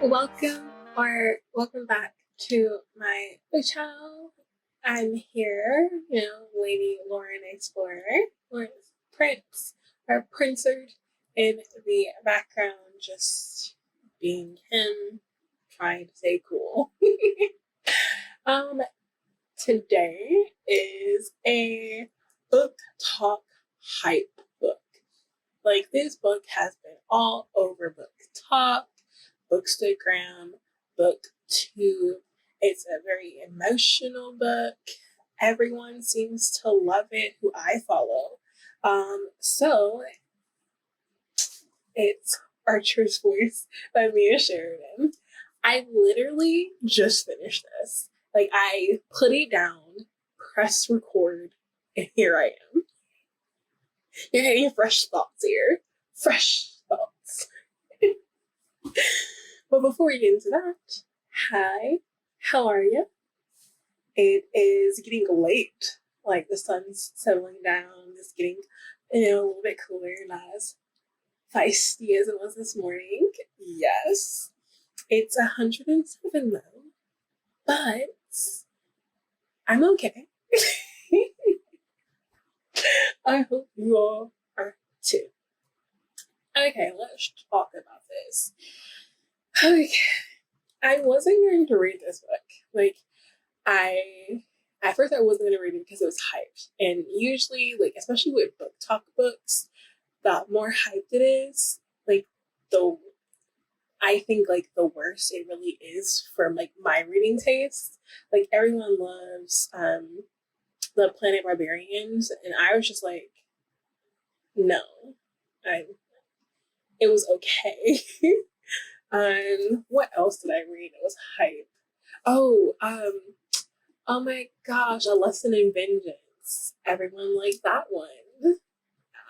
Welcome back to my channel. I'm here, Lady Lauren Explorer, Lauren's Prince, or Princerd in the background, just being him, trying to stay cool. um, Today is a book talk hype book. Like, this book has been all over Booktok, Bookstagram, Booktube. It's a very emotional book. Everyone seems to love it who I follow. So it's Archer's Voice by Mia Sheridan. I literally just finished this. Like, I put it down, pressed record, and here I am. You're getting fresh thoughts here. Fresh thoughts. But before we get into that, hi, how are you? It is getting late. Like, the sun's settling down. It's getting, a little bit cooler, not as feisty as it was this morning. Yes, it's 107 though, but I'm okay. I hope you all are too. Okay, let's talk about this. Okay, I wasn't going to read this book. Like, at first I wasn't going to read it because it was hyped. And usually, like, especially with Booktok books, the more hyped it is, like, I think, like, the worse it really is for, like, my reading taste. Like, everyone loves the Planet Barbarians, and I was just like, no. It was okay. What else did I read? It was hype. Oh my gosh, A Lesson in Vengeance. Everyone liked that one.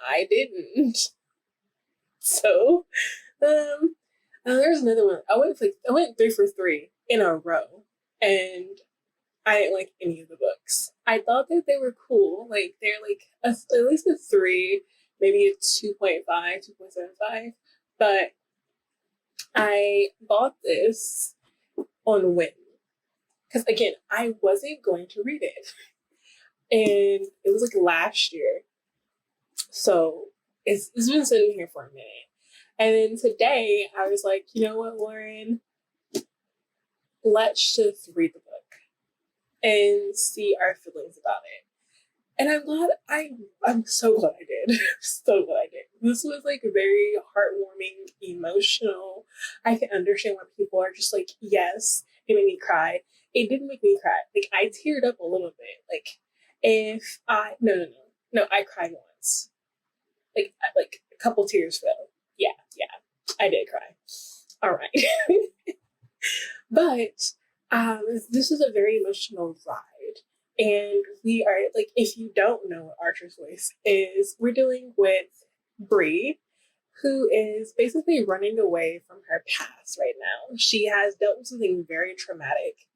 I didn't. So, there's another one. I went 3 for 3 in a row, and I didn't like any of the books. I thought that they were cool. Like, they're like at least a 3, maybe a 2.5, 2.75. But I bought this on whim. Because, again, I wasn't going to read it. And it was like last year. So it's been sitting here for a minute. And then today I was like, you know what, Lauren? Let's just read the book and see our feelings about it. And I'm so glad I did. So glad I did. This was like very heartwarming, emotional. I can understand why people are just like, yes, it made me cry. It didn't make me cry. Like, I teared up a little bit. Like, no, I cried once. Like a couple tears fell. Yeah, I did cry. All right. But this is a very emotional ride. And we are, like, if you don't know what Archer's Voice is, we're dealing with Bree, who is basically running away from her past right now. She has dealt with something very traumatic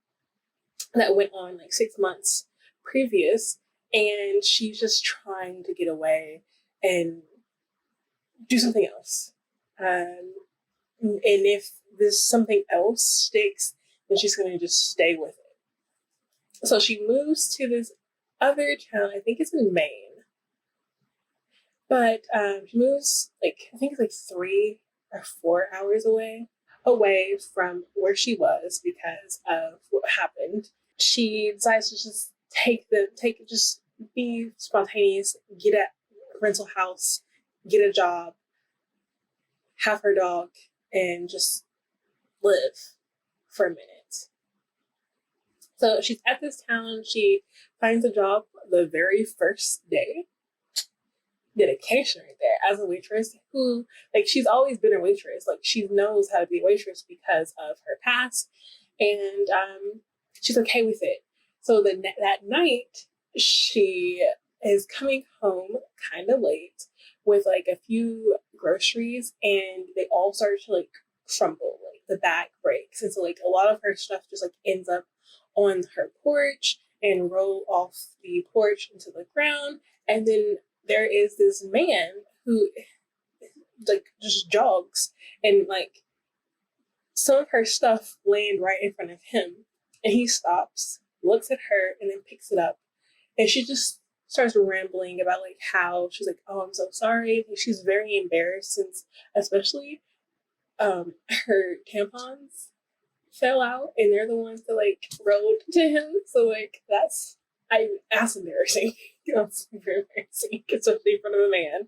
that went on like 6 months previous, and she's just trying to get away and do something else. And if this something else sticks, then she's going to just stay with it. So she moves to this other town. I think it's in Maine. But she moves, like, I think it's like 3 or 4 hours away from where she was because of what happened. She decides to just just be spontaneous, get a rental house, get a job, have her dog, and just live for a minute. So she's at this town. She finds a job the very first day. Dedication right there as a waitress who, like, she's always been a waitress. Like, she knows how to be a waitress because of her past, and she's okay with it. So that night, she is coming home kind of late with like a few groceries, and they all start to like crumble. Like, the bag breaks, and so like a lot of her stuff just like ends up on her porch and roll off the porch into the ground. And then there is this man who like just jogs and like some of her stuff land right in front of him. And he stops, looks at her, and then picks it up. And she just starts rambling about like how she's like, oh, I'm so sorry. Like, she's very embarrassed since especially her tampons fell out and they're the ones that like rode to him. So like that's embarrassing. That's very embarrassing, especially in front of a man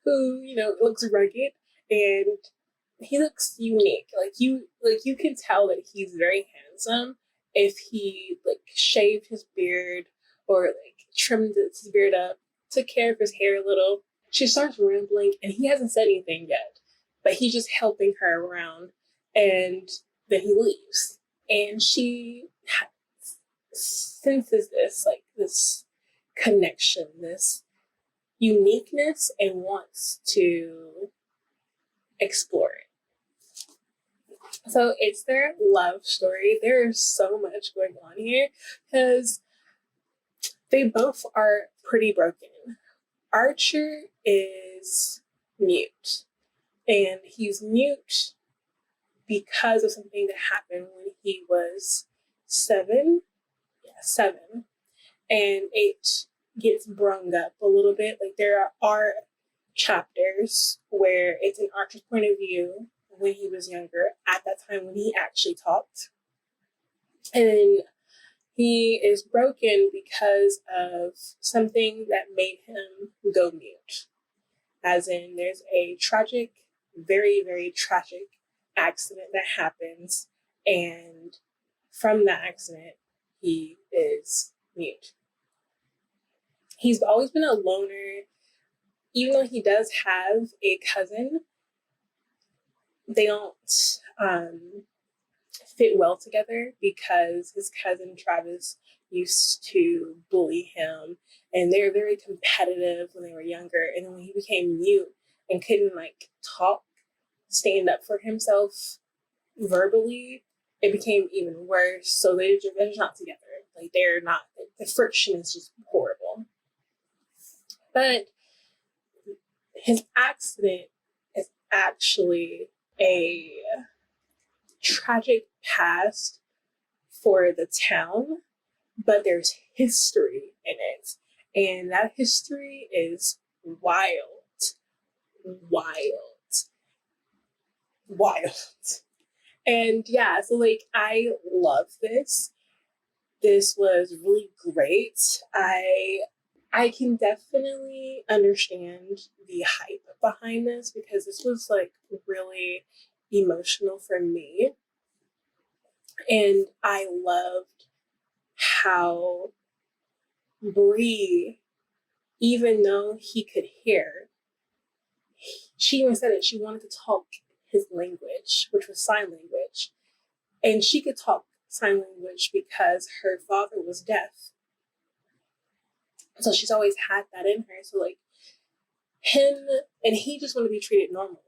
who, looks rugged and he looks unique. Like you can tell that he's very handsome if he like shaved his beard or like trimmed his beard up, took care of his hair a little. She starts rambling and he hasn't said anything yet, but he's just helping her around, and then he leaves. And she senses this connection, this uniqueness, and wants to explore it. So it's their love story. There's so much going on here because they both are pretty broken. Archer is mute, and he's mute because of something that happened when he was 7. Yeah, 7. And it gets brung up a little bit. Like there are chapters where it's an Archer's point of view when he was younger, at that time when he actually talked. And he is broken because of something that made him go mute. As in, there's a tragic, very, very tragic accident that happens, and from that accident, he is mute. He's always been a loner, even though he does have a cousin. They don't fit well together because his cousin Travis used to bully him, and they were very competitive when they were younger. And then when he became mute and couldn't like talk, stand up for himself verbally, it became even worse. So they're just not together. Like they're not. The friction is just horrible. But his accident is actually a tragic past for the town, but there's history in it, and that history is wild. And yeah, so like I love this. This was really great. I can definitely understand the hype behind this because this was like really emotional for me. And I loved how Bree, even though he could hear, she even said it, she wanted to talk his language, which was sign language. And she could talk sign language because her father was deaf. So she's always had that in her. So like him, and he just wanted to be treated normally.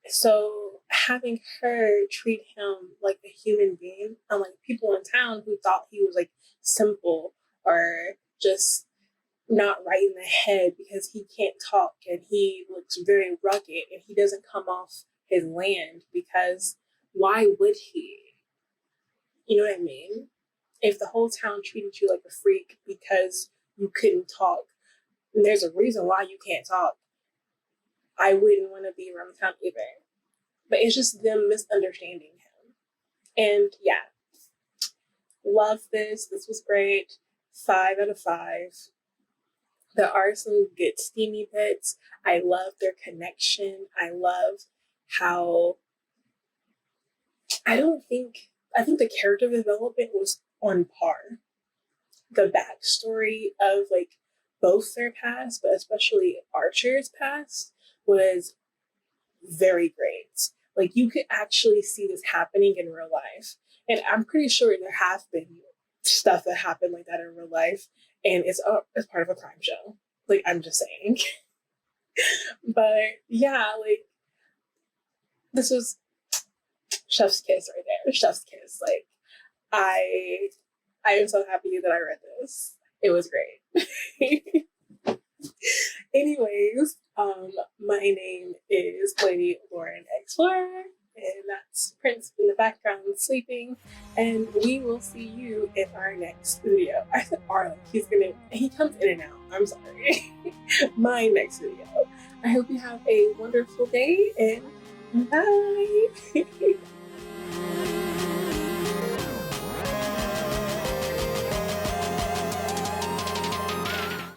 So having her treat him like a human being, unlike people in town who thought he was like simple or just not right in the head because he can't talk and he looks very rugged and he doesn't come off his land, because why would he? You know what I mean? If the whole town treated you like a freak because you couldn't talk, and there's a reason why you can't talk, I wouldn't want to be around the town either. But it's just them misunderstanding him. And yeah, love this. This was great. 5 out of 5. There are some good steamy bits. I love their connection. I love how I think the character development was on par. The backstory of like both their past, but especially Archer's past, was very great. Like you could actually see this happening in real life. And I'm pretty sure there have been stuff that happened like that in real life, and it's part of a crime show. Like I'm just saying. But yeah, like this was chef's kiss right there. Chef's kiss. Like I am so happy that I read this. It was great. Anyways, my name is Lady Lauren Explorer. and that's Prince in the background sleeping. And we will see you in our next video. I said our, he comes in and out. I'm sorry. My next video. I hope you have a wonderful day and bye.